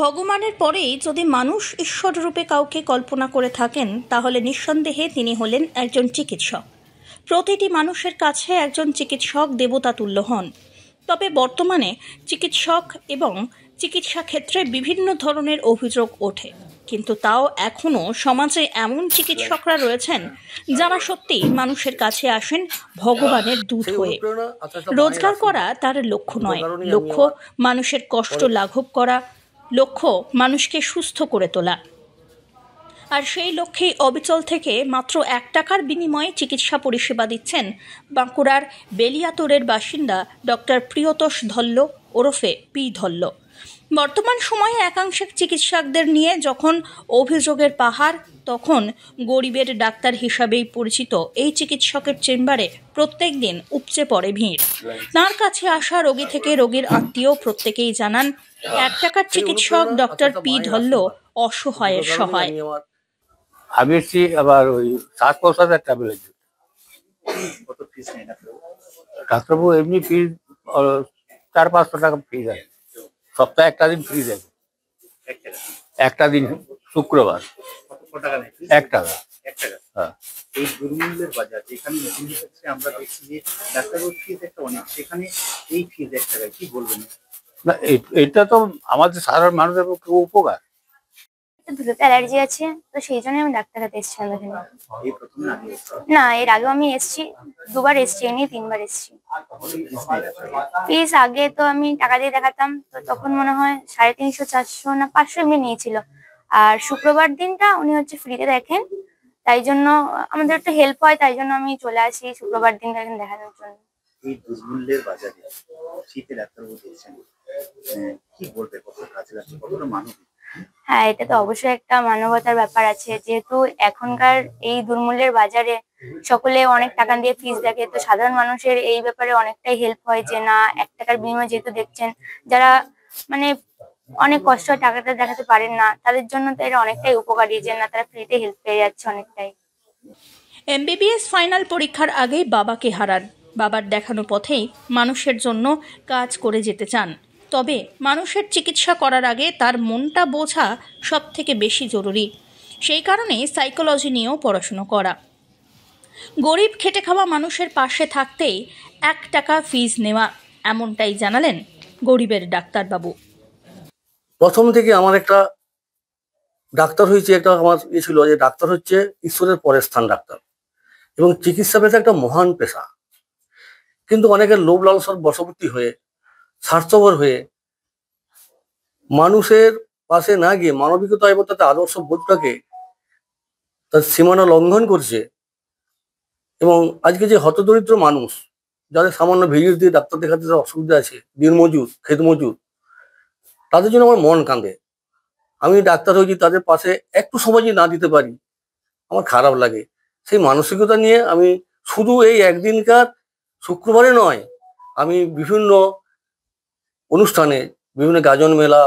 ভগবানের পরেই যদি মানুষ ঈশ্বর রূপে কাউকে কল্পনা করে থাকেন তাহলে নিঃসন্দেহে তিনি হলেন একজন চিকিৎসক। প্রতিটি মানুষের কাছে একজন চিকিৎসক দেবতা তুল্য হন। তবে বর্তমানে চিকিৎসক এবং চিকিৎসা ক্ষেত্রে বিভিন্ন ধরনের অভিযোগ ওঠে, কিন্তু তাও এখনও সমাজে এমন চিকিৎসকরা রয়েছেন যারা সত্যি মানুষের কাছে আসেন ভগবানের দূত হয়ে। রোজগার করা তার লক্ষ্য নয়, লক্ষ্য মানুষের কষ্ট লাঘব করা, লক্ষ্য মানুষকে সুস্থ করে তোলা। আর সেই লক্ষ্যেই অবিচল থেকে মাত্র 1 টাকার বিনিময়ে চিকিৎসা পরিষেবা দিচ্ছেন বাঁকুড়ার বেলিয়াতোড়ের বাসিন্দা ডক্টর প্রিয়তোষ ধল্ল ওরফে পি ধল্ল। বর্তমান সময়ে একাংশ চিকিৎসকদের নিয়ে যখন অভিযোগের পাহাড়, তখন গরিবের ডাক্তার হিসাবেই পরিচিত এই চিকিৎসকের চেম্বারে প্রত্যেক দিন উপচে পড়ে ভিড়। তাঁর কাছে আসা রোগী থেকে রোগীর আত্মীয় প্রত্যেকেই জানান 1 টাকার চিকিৎসক ডক্টর পি ধল্ল অসহায়ের সহায়। আমি এসছি আবার ওই শ্বাস প্রশ্বাসের ট্যাবলেট। ডাক্তারবাবু এমনি ফিজ 400-500 টাকা ফিজ আছে, সপ্তাহে একটা দিন ফ্রি দেবে, একটা দিন শুক্রবার 1 টাকা। হ্যাঁ, এই দুর্মূল্যের বাজার যেখানে আমরা দেখছি যে ডাক্তারবাবুর ফিজ একটা অনেক, সেখানে এই ফিজ 1 টাকা, কি বলবেন? না এটা তো আমাদের সাধারণ মানুষের পক্ষে উপকার। ধুলোতে অ্যালার্জি আছে, তো সেই জন্য আমি ডাক্তার হাতে এসেছিলাম এখানে। না, এর আগেও আমি এসেছি, 2বার এসেছি, এ নিয়ে 3বার এসেছি। ফিস আগে তো আমি টাকা দিয়ে দেখাতাম, তো তখন মনে হয় 350, 400 না 500 এমনি নিয়েছিল। আর শুক্রবার দিনটা উনি হচ্ছে ফ্রিতে দেখেন, তাই জন্য আমাদের একটু হেল্প হয়, তাই জন্য আমি চলে আসি শুক্রবার দিন এখানে দেখানোর জন্য। এই দুর্মূল্যের বাজারে শীতে ডাক্তারবাবু দেখছেন, কি বলবে, কত কাজে লাগছে, কতটা মানবিক? হ্যাঁ, এটা তো অবশ্যই একটা মানবতার ব্যাপার আছে, যেহেতু এখনকার এই দুর্মূল্যের বাজারে সকলে অনেক টাকা দিয়ে ফিস দেখে, তো সাধারণ মানুষের এই ব্যাপারে অনেকটাই হেল্প হয় যে না, 1 টাকার বিনিময়ে যেহেতু দেখছেন, যারা মানে অনেক কষ্ট টাকাটা দেখাতে পারেন না, তাদের জন্য তো এটা অনেকটাই উপকারী যে না, তারা ফ্রিতে হেল্প পেয়ে যাচ্ছে অনেকটাই। MBBS ফাইনাল পরীক্ষার আগেই বাবাকে হারান। বাবার দেখানো পথেই মানুষের জন্য কাজ করে যেতে চান। তবে মানুষের চিকিৎসা করার আগে তার মনটা বোঝা সব থেকে বেশি জরুরি। সেই কারণে সাইকোলজি নিয়েও পড়াশুনো করা। গরিব খেটে খাওয়া মানুষের পাশে থাকতেই 1 টাকা ফিজ নেওয়া, এমনটাই জানালেন গরিবের ডাক্তারবাবু। প্রথম থেকে আমার একটা ডাক্তার হয়েছে, একটা আমার ছিল যে ডাক্তার হচ্ছে ঈশ্বরের পরের স্থান ডাক্তার, এবং চিকিৎসা পেশা একটা মহান পেশা। কিন্তু অনেকের লোভ লালসার বশবর্তী হয়ে, স্বার্থপর হয়ে, মানুষের পাশে না গিয়ে মানবিকতা এবং তাদের আদর্শ বোধটাকে তার সীমানা লঙ্ঘন করছে। এবং আজকে যে হতদরিদ্র মানুষ, যাদের সামান্য ভিড় দিয়ে ডাক্তার দেখাতে অসুবিধা আছে, দিনমজুর, ক্ষেতমজুর, তাদের জন্য আমার মন কাঁদে। আমি ডাক্তার হয়েছি, তাদের পাশে একটু সময় যদি না দিতে পারি আমার খারাপ লাগে। সেই মানসিকতা নিয়ে আমি শুধু এই একদিনকার শুক্রবারে নয়, আমি বিভিন্ন অনুষ্ঠানে, বিভিন্ন গাজন মেলা,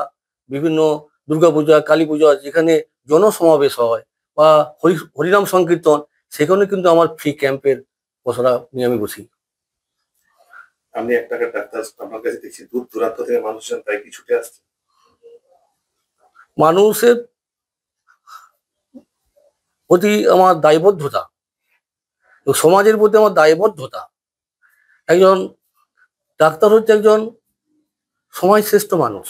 বিভিন্ন দুর্গাপূজা, কালী পূজা, যেখানে জনসমাবেশ হয় বা হরিনাম সংকীর্তন, সেখানে কিন্তু আমার ফ্রি ক্যাম্পের পশরা নিয়ে আমি বসি। আমি 1 টাকার ডাক্তার, আপনার কাছে দেখছি দূর দূরান্ত থেকে মানুষজন তাই কি ছুটে আসছে? মানুষের প্রতি আমার দায়বদ্ধতা, সমাজের প্রতি আমার দায়বদ্ধতা। একজন ডাক্তার হচ্ছে একজন সমাজশ্রেষ্ঠ মানুষ,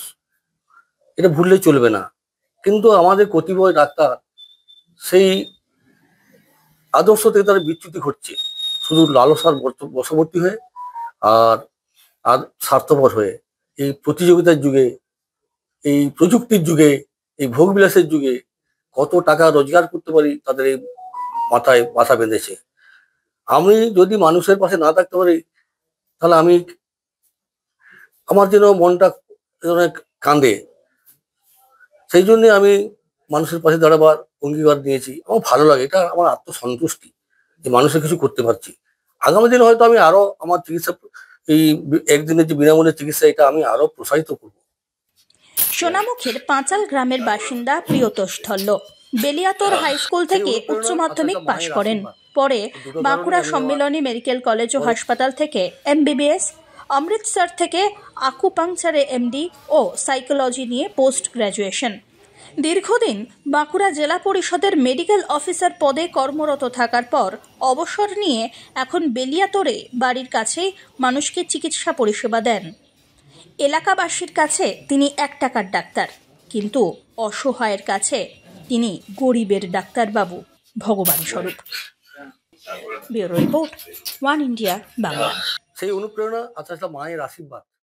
এটা ভুললে চলবে না। কিন্তু আমাদের কতিপয় ডাক্তার সেই আদর্শ থেকে তারা বিচ্যুতি ঘটছে, শুধু লালসার বশবর্তী হয়ে আর স্বার্থপর হয়ে। এই প্রতিযোগিতার যুগে, এই প্রযুক্তির যুগে, এই ভোগবিলাসের যুগে কত টাকা রোজগার করতে পারি তাদের এই মাথায় বাসা বেঁধেছে। আমি যদি মানুষের পাশে না থাকতে পারি তাহলে আমার যেন মনটা অনেক কাঁদে। সেই জন্যে আমি মানুষের পাশে দাঁড়াবার অঙ্গীকার দিয়েছি। আমার ভালো লাগে, এটা আমার আত্মসন্তুষ্টি যে মানুষের কিছু করতে পারছি। আগামী দিনে হয়তো আমি আরো আমার চিকিৎসা, এই একদিনের যে বিনামূল্যে চিকিৎসা, এটা আমি আরো প্রসারিত করব। সোনামুখীর পাঁচাল গ্রামের বাসিন্দা প্রিয়তোষ ধল্ল বেলিয়াতোর হাই স্কুল থেকে উচ্চ মাধ্যমিক পাশ করেন। পরে বাঁকুড়া সম্মিলনী মেডিকেল কলেজ ও হাসপাতাল থেকে MBBS অমৃতসর থেকে আকুপাংচারে এমডি ও সাইকোলজি নিয়ে পোস্ট গ্র্যাজুয়েশন। দীর্ঘদিন বাঁকুড়া জেলা পরিষদের মেডিকেল অফিসার পদে কর্মরত থাকার পর অবসর নিয়ে এখন বেলিয়াতোড়ে বাড়ির কাছেই মানুষকে চিকিৎসা পরিষেবা দেন। এলাকাবাসীর কাছে তিনি 1 টাকার ডাক্তার, কিন্তু অসহায়ের কাছে তিনি গরিবের ডাক্তারবাবু, ভগবান স্বরূপ। Bureau report, one India Bangla. সেই অনুপ্রেরণা আচ্ছা মায়ের আশীর্বাদ